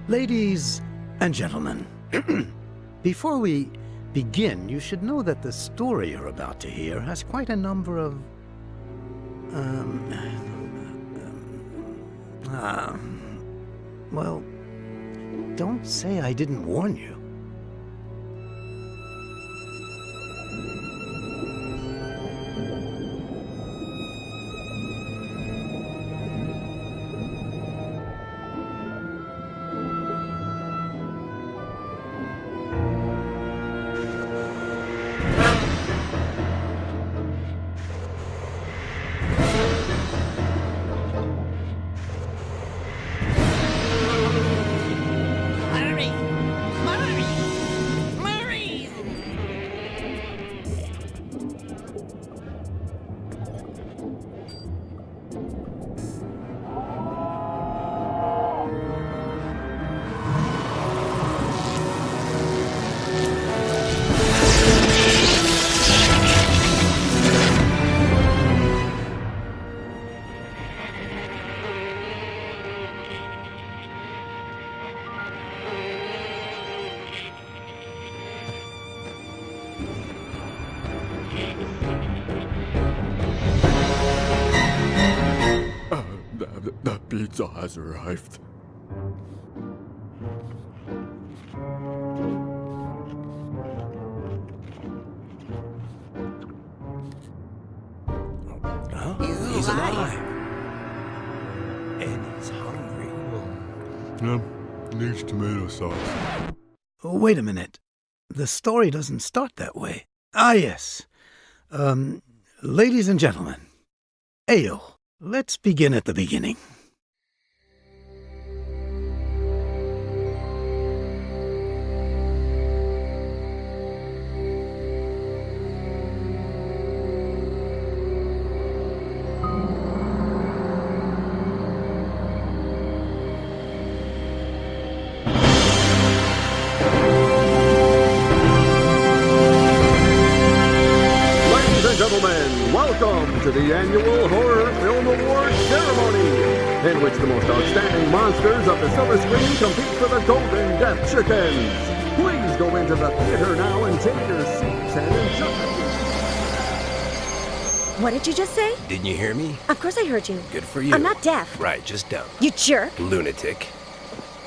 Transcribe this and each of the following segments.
Ladies and gentlemen, before we begin, you should know that the story you're about to hear has quite a number of... well, don't say I didn't warn you. The pizza has arrived. He's alive. And he's hungry. Needs tomato sauce. Wait a minute. The story doesn't start that way. Ah, yes. Ladies and gentlemen, Ayo, let's begin at the beginning. Gentlemen, welcome to the annual Horror Film Awards ceremony, in which the most outstanding monsters of the silver screen compete for the Golden Death Chickens. Please go into the theater now and take your seats and enjoy. What did you just say? Didn't you hear me? Of course I heard you. Good for you. I'm not deaf. Right, just dumb. You jerk. Lunatic.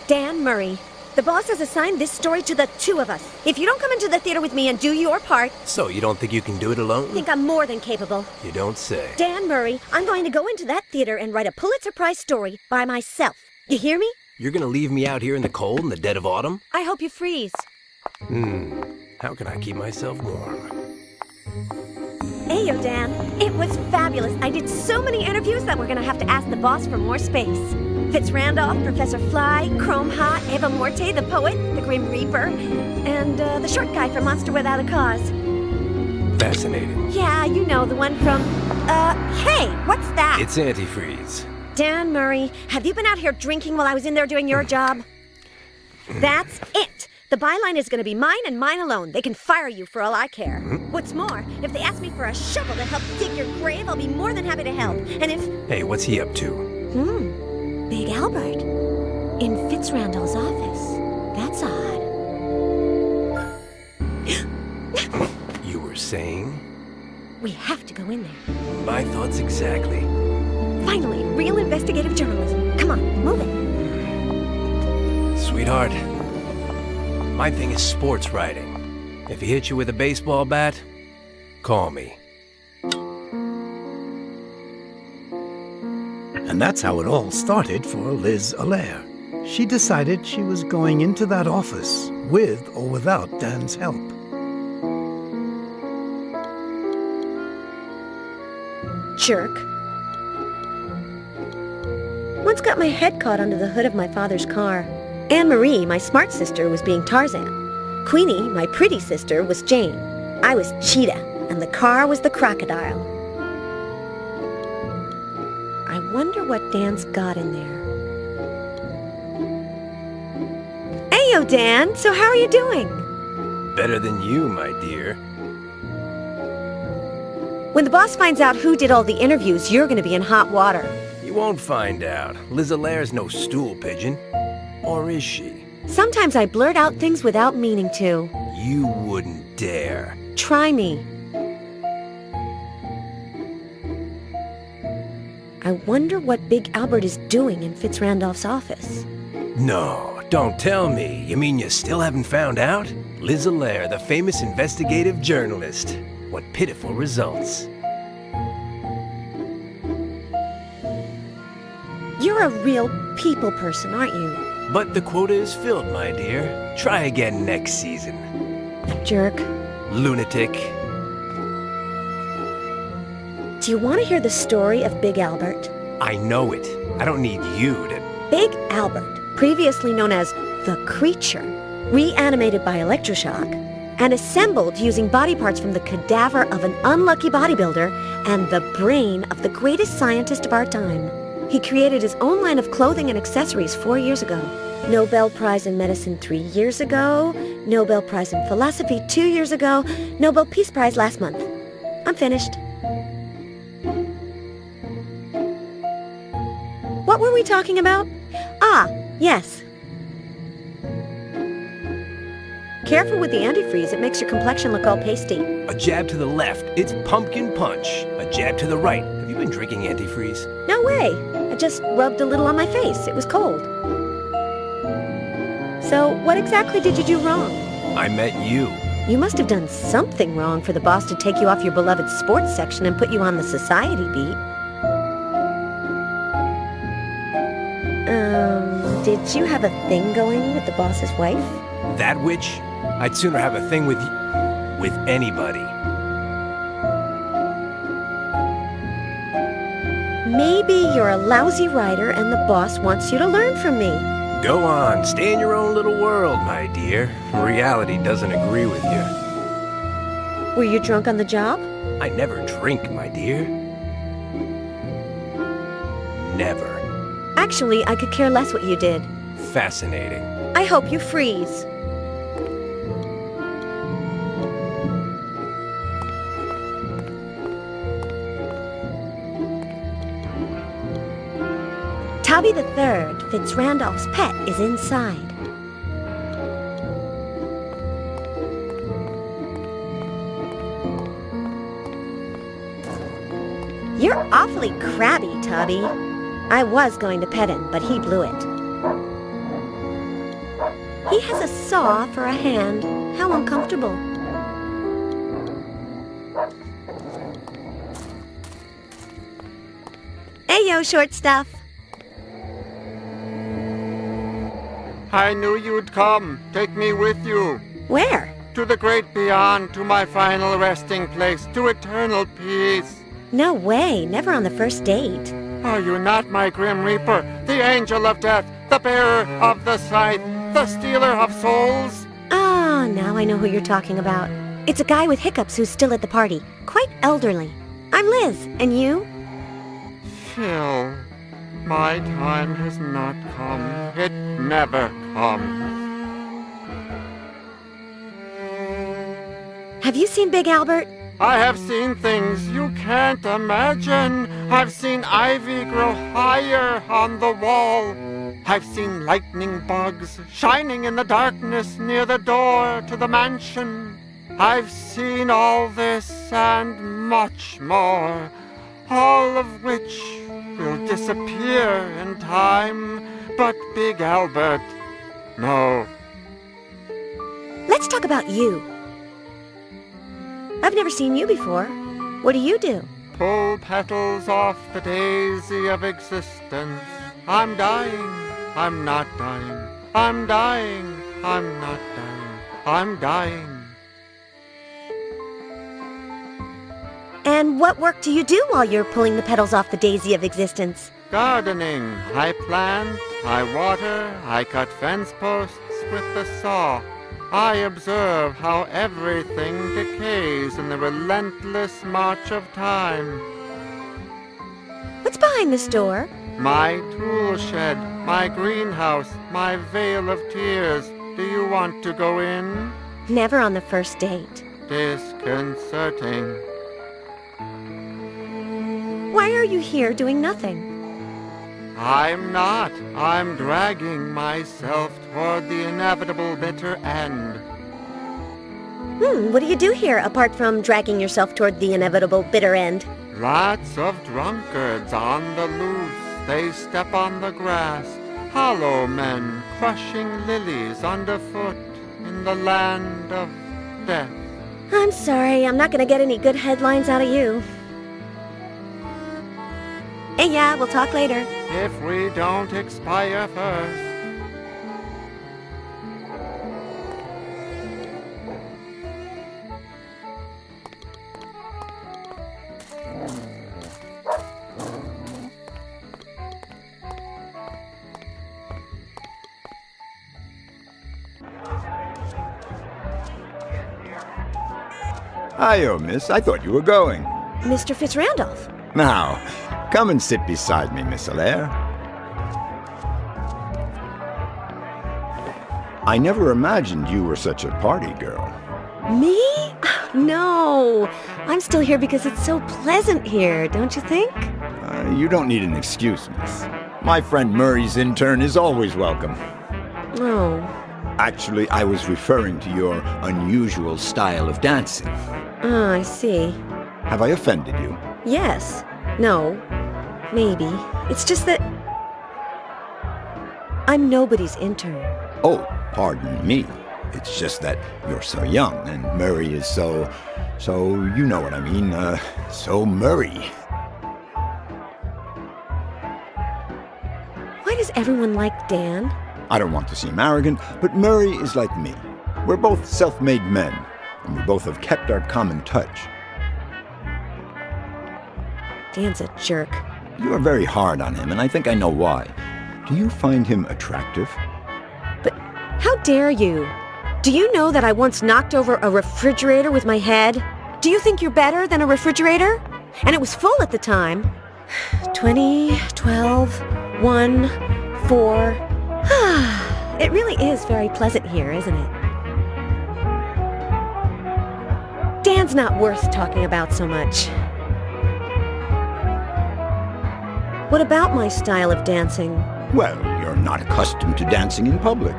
Dan Murray. The boss has assigned this story to the two of us. If you don't come into the theater with me and do your part... So, you don't think you can do it alone? I think I'm more than capable. You don't say. Dan Murray, I'm going to go into that theater and write a Pulitzer Prize story by myself. You hear me? You're gonna leave me out here in the cold in the dead of autumn? I hope you freeze. How can I keep myself warm? Ayo, Dan. It was fabulous. I did so many interviews that we're going to have to ask the boss for more space. Fitz Randolph, Professor Fly, Chrome Ha, Eva Morte, the poet, the Grim Reaper, and the short guy from Monster Without a Cause. Fascinating. Yeah, you know, the one from... hey, what's that? It's antifreeze. Dan Murray, have you been out here drinking while I was in there doing your job? That's it. The byline is going to be mine and mine alone. They can fire you for all I care. What's more, if they ask me for a shovel to help dig your grave, I'll be more than happy to help. And if... Hey, what's he up to? Big Albert. In Fitz Randall's office. That's odd. You were saying? We have to go in there. My thoughts exactly. Finally, real investigative journalism. Come on, move it. Sweetheart, my thing is sports writing. If he hits you with a baseball bat, call me. And that's how it all started for Liz Allaire. She decided she was going into that office with or without Dan's help. Jerk. Once got my head caught under the hood of my father's car. Anne-Marie, my smart sister, was being Tarzan. Queenie, my pretty sister, was Jane. I was Cheetah, and the car was the crocodile. I wonder what Dan's got in there. Ayo, Dan! So how are you doing? Better than you, my dear. When the boss finds out who did all the interviews, you're going to be in hot water. You won't find out. Liz Allaire's no stool pigeon. Or is she? Sometimes I blurt out things without meaning to. You wouldn't dare. Try me. I wonder what Big Albert is doing in Fitzrandolph's office. No, don't tell me. You mean you still haven't found out? Liz Allaire, the famous investigative journalist. What pitiful results. You're a real people person, aren't you? But the quota is filled, my dear. Try again next season. Jerk. Lunatic. Do you want to hear the story of Big Albert? I know it. I don't need you to... Big Albert, previously known as the Creature, reanimated by electroshock, and assembled using body parts from the cadaver of an unlucky bodybuilder and the brain of the greatest scientist of our time. He created his own line of clothing and accessories 4 years ago. Nobel Prize in Medicine 3 years ago, Nobel Prize in Philosophy 2 years ago, Nobel Peace Prize last month. I'm finished. What were we talking about? Ah, yes. Careful with the antifreeze, it makes your complexion look all pasty. A jab to the left, it's pumpkin punch. A jab to the right. Have you been drinking antifreeze? No way. I just rubbed a little on my face. It was cold. So, what exactly did you do wrong? I met you. You must have done something wrong for the boss to take you off your beloved sports section and put you on the society beat. Did you have a thing going with the boss's wife? That witch? I'd sooner have a thing with anybody. Maybe you're a lousy writer and the boss wants you to learn from me. Go on, stay in your own little world, my dear. Reality doesn't agree with you. Were you drunk on the job? I never drink, my dear. Never. Actually, I could care less what you did. Fascinating. I hope you freeze. Tabby the Third, Fitzrandolph's pet, is inside. You're awfully crabby, Tabby. I was going to pet him, but he blew it. He has a saw for a hand. How uncomfortable. Ayo, short stuff. I knew you'd come. Take me with you. Where? To the great beyond, to my final resting place, to eternal peace. No way, never on the first date. Are you not my grim reaper, the angel of death, the bearer of the scythe, the stealer of souls? Ah, now I know who you're talking about. It's a guy with hiccups who's still at the party, quite elderly. I'm Liz, and you? Phil, my time has not come. It never comes. Have you seen Big Albert? I have seen things you can't imagine. I've seen ivy grow higher on the wall. I've seen lightning bugs shining in the darkness near the door to the mansion. I've seen all this and much more, all of which will disappear in time. But Big Albert, no. Let's talk about you. I've never seen you before. What do you do? Pull petals off the daisy of existence. I'm dying. I'm not dying. I'm dying. I'm not dying. I'm dying. And what work do you do while you're pulling the petals off the daisy of existence? Gardening. I plant, I water, I cut fence posts with the saw. I observe how everything decays in the relentless march of time. What's behind this door? My tool shed, my greenhouse, my vale of tears. Do you want to go in? Never on the first date. Disconcerting. Why are you here doing nothing? I'm not. I'm dragging myself toward the inevitable bitter end. What do you do here, apart from dragging yourself toward the inevitable bitter end? Lots of drunkards on the loose. They step on the grass. Hollow men crushing lilies underfoot in the land of death. I'm sorry, I'm not gonna get any good headlines out of you. Hey, yeah, we'll talk later. If we don't expire first. Hiyo, miss. I thought you were going. Mr. Fitzrandolph. Now, come and sit beside me, Miss Allaire. I never imagined you were such a party girl. Me? No. I'm still here because it's so pleasant here, don't you think? You don't need an excuse, miss. My friend Murray's intern is always welcome. Oh. Actually, I was referring to your unusual style of dancing. Oh, I see. Have I offended you? Yes. No. Maybe. It's just that I'm nobody's intern. Oh, pardon me. It's just that you're so young, and Murray is so you know what I mean, so Murray. Why does everyone like Dan? I don't want to seem arrogant, but Murray is like me. We're both self-made men, and we both have kept our common touch. Dan's a jerk. You are very hard on him, and I think I know why. Do you find him attractive? But how dare you? Do you know that I once knocked over a refrigerator with my head? Do you think you're better than a refrigerator? And it was full at the time. 20, 12, 1, 4... It really is very pleasant here, isn't it? Dan's not worth talking about so much. What about my style of dancing? Well, you're not accustomed to dancing in public.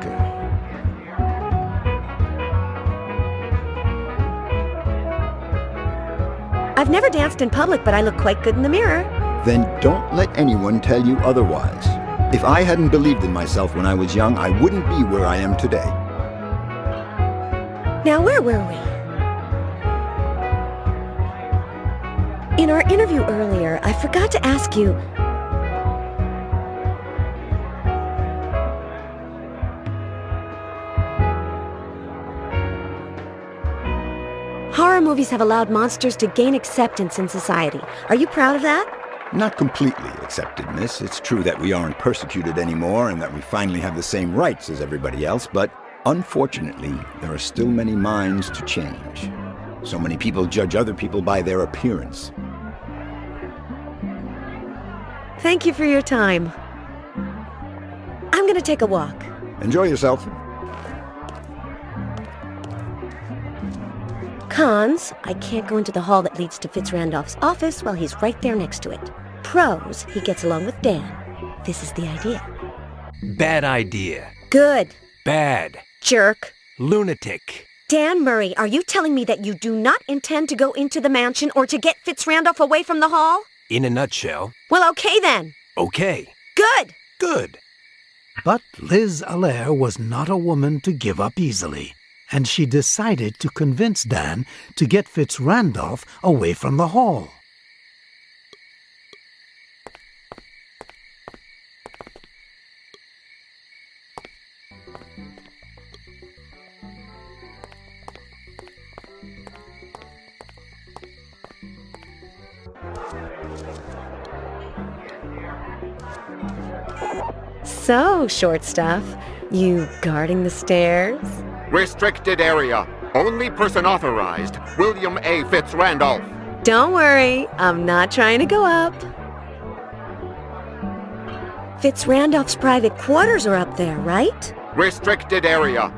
I've never danced in public, but I look quite good in the mirror. Then don't let anyone tell you otherwise. If I hadn't believed in myself when I was young, I wouldn't be where I am today. Now, where were we? In our interview earlier, I forgot to ask you... Horror movies have allowed monsters to gain acceptance in society. Are you proud of that? Not completely accepted, miss. It's true that we aren't persecuted anymore and that we finally have the same rights as everybody else, but unfortunately, there are still many minds to change. So many people judge other people by their appearance. Thank you for your time. I'm gonna take a walk. Enjoy yourself. Cons, I can't go into the hall that leads to Fitzrandolph's office while he's right there next to it. Pros, he gets along with Dan. This is the idea. Bad idea. Good. Bad. Jerk. Lunatic. Dan Murray, are you telling me that you do not intend to go into the mansion or to get Fitzrandolph away from the hall? In a nutshell. Well, okay then. Okay. Good. Good. But Liz Allaire was not a woman to give up easily, and she decided to convince Dan to get Fitzrandolph away from the hall. So, short stuff, you guarding the stairs? Restricted area. Only person authorized, William A. Fitzrandolph. Don't worry, I'm not trying to go up. Fitzrandolph's private quarters are up there, right? Restricted area.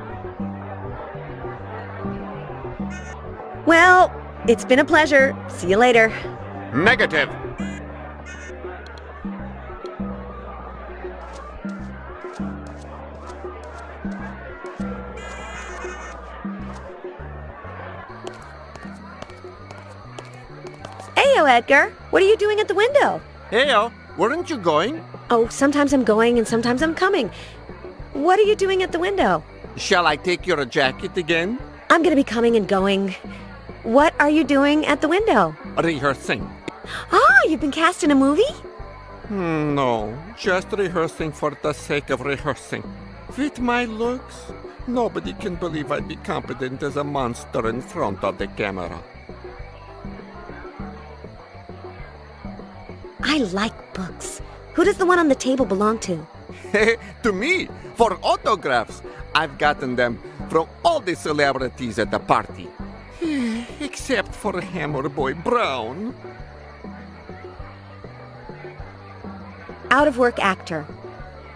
Well, it's been a pleasure. See you later. Negative. Heyo, Edgar. What are you doing at the window? Heyo, weren't you going? Oh, sometimes I'm going and sometimes I'm coming. What are you doing at the window? Shall I take your jacket again? I'm gonna be coming and going. What are you doing at the window? Rehearsing. Ah, you've been cast in a movie? No, just rehearsing for the sake of rehearsing. With my looks, nobody can believe I'd be competent as a monster in front of the camera. I like books. Who does the one on the table belong to? To me, for autographs. I've gotten them from all the celebrities at the party. Except for Hammer Boy Brown. Out-of-work actor.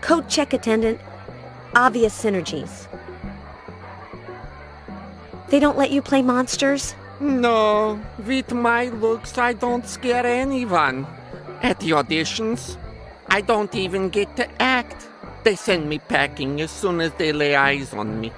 Coat check attendant. Obvious synergies. They don't let you play monsters? No, with my looks, I don't scare anyone. At the auditions, I don't even get to act. They send me packing as soon as they lay eyes on me.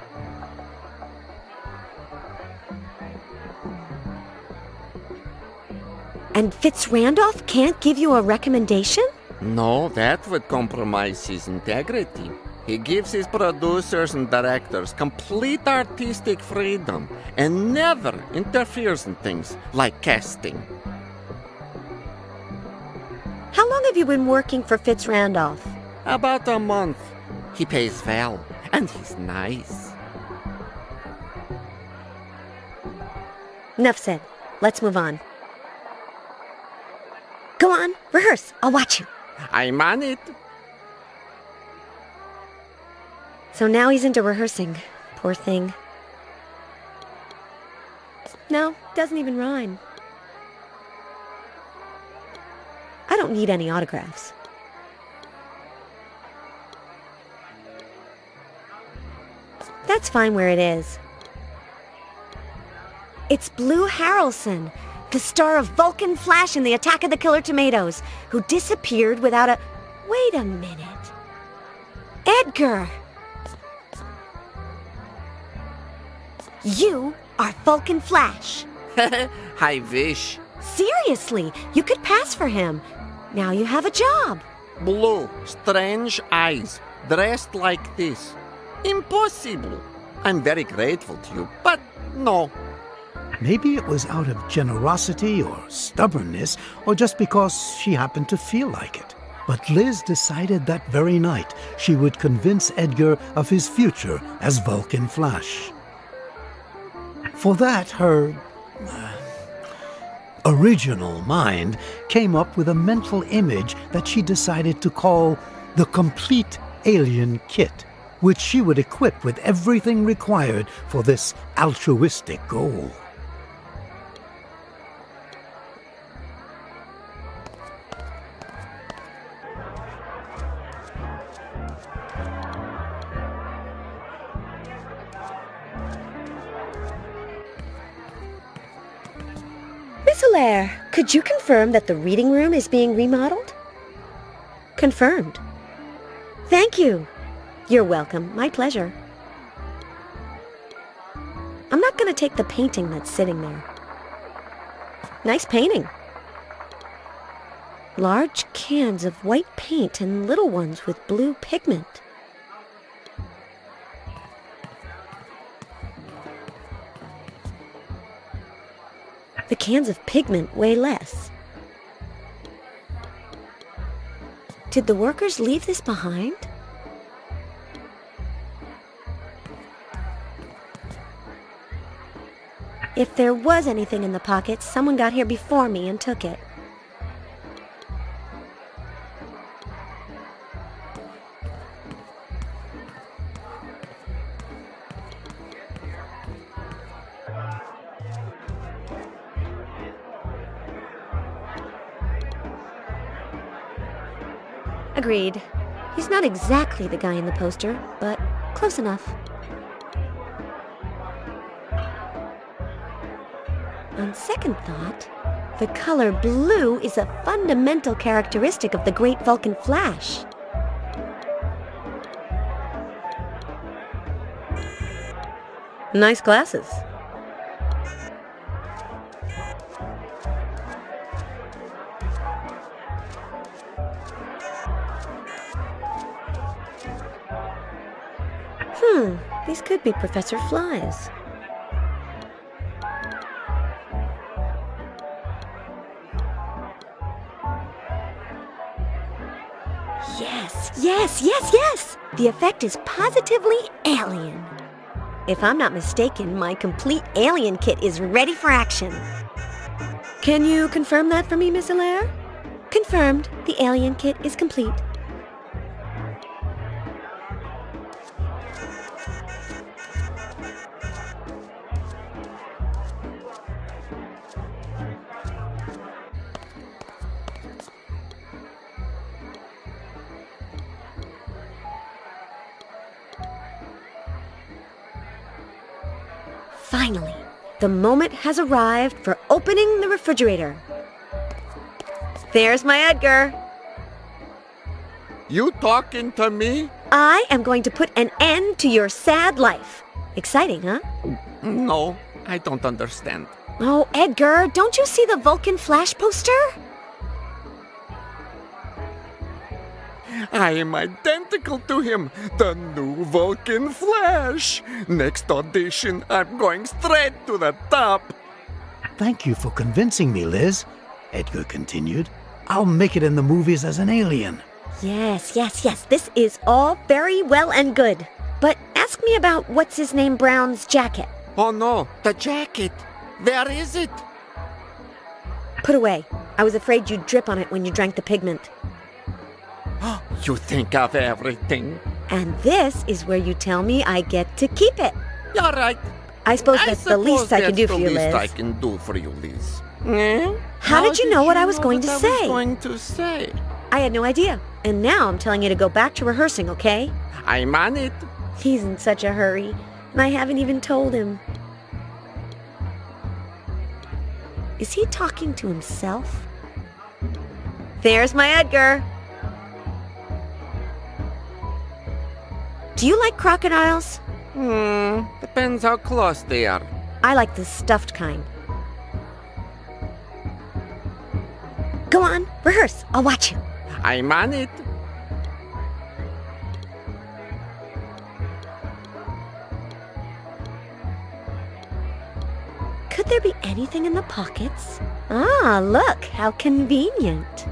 And Fitz Randolph can't give you a recommendation? No, that would compromise his integrity. He gives his producers and directors complete artistic freedom and never interferes in things like casting. How long have you been working for Fitz Randolph? About a month. He pays well, and he's nice. Enough said. Let's move on. Go on, rehearse. I'll watch you. I'm on it. So now he's into rehearsing. Poor thing. No, doesn't even rhyme. I don't need any autographs. That's fine where it is. It's Blue Harrelson, the star of Vulcan Flash in the Attack of the Killer Tomatoes, who disappeared without a... Wait a minute. Edgar! You are Vulcan Flash. I wish. Seriously, you could pass for him. Now you have a job. Blue, strange eyes, dressed like this. Impossible. I'm very grateful to you, but no. Maybe it was out of generosity or stubbornness, or just because she happened to feel like it. But Liz decided that very night she would convince Edgar of his future as Vulcan Flash. For that, her original mind came up with a mental image that she decided to call the Complete Alien Kit, which she would equip with everything required for this altruistic goal. Miss Allaire, could you confirm that the reading room is being remodeled? Confirmed. Thank you. You're welcome. My pleasure. I'm not going to take the painting that's sitting there. Nice painting. Large cans of white paint and little ones with blue pigment. The cans of pigment weigh less. Did the workers leave this behind? If there was anything in the pockets, someone got here before me and took it. Agreed. He's not exactly the guy in the poster, but close enough. On second thought, the color blue is a fundamental characteristic of the Great Vulcan Flash. Nice glasses. These could be Professor Flies. Yes! The effect is positively alien. If I'm not mistaken, my complete alien kit is ready for action. Can you confirm that for me, Miss Allaire? Confirmed. The alien kit is complete. Finally, the moment has arrived for opening the refrigerator. There's my Edgar. You talking to me? I am going to put an end to your sad life. Exciting, huh? No, I don't understand. Oh, Edgar, don't you see the Vulcan Flash poster? I am identical to him, the new Vulcan Flash. Next audition, I'm going straight to the top. Thank you for convincing me, Liz, Edgar continued. I'll make it in the movies as an alien. Yes. This is all very well and good. But ask me about What's-His-Name Brown's jacket. Oh no, the jacket. Where is it? Put away. I was afraid you'd drip on it when you drank the pigment. You think of everything. And this is where you tell me I get to keep it. You're right. I suppose that's the least I can do for you, That's the Liz. least I can do for you, Liz. Eh? How did you know what I was going to say? I had no idea. And now I'm telling you to go back to rehearsing, okay? I'm on it. He's in such a hurry, and I haven't even told him. Is he talking to himself? There's my Edgar. Do you like crocodiles? Depends how close they are. I like the stuffed kind. Go on, rehearse. I'll watch you. I'm on it. Could there be anything in the pockets? Ah, look, how convenient.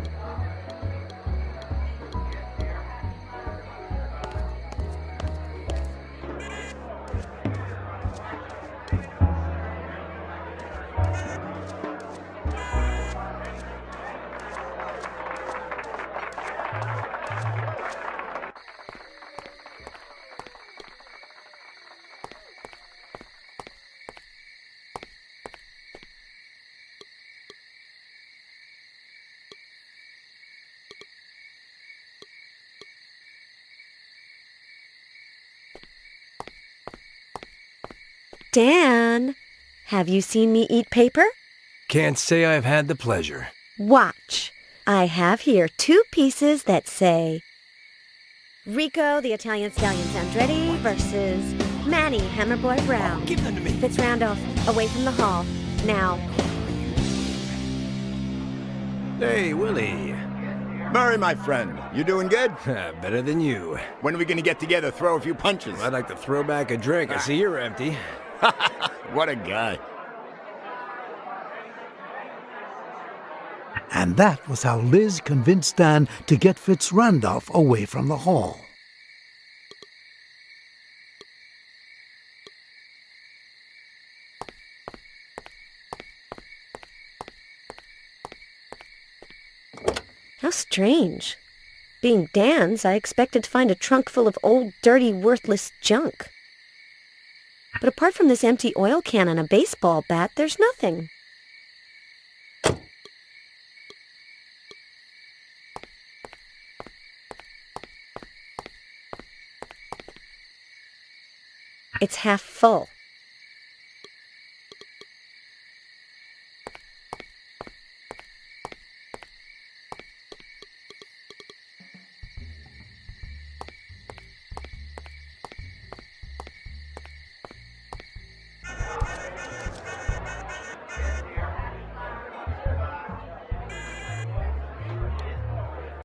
Dan, have you seen me eat paper? Can't say I've had the pleasure. Watch. I have here 2 pieces that say Rico, the Italian Stallion Sandretti versus Manny, Hammerboy Brown. Give them to me. Fitz Randolph, away from the hall. Now. Hey, Willie. Murray, my friend, you doing good? Better than you. When are we gonna get together, throw a few punches? I'd like to throw back a drink. I see you're empty. What a guy. And that was how Liz convinced Dan to get Fitz Randolph away from the hall. How strange. Being Dan's, I expected to find a trunk full of old, dirty, worthless junk. But apart from this empty oil can and a baseball bat, there's nothing. It's half full.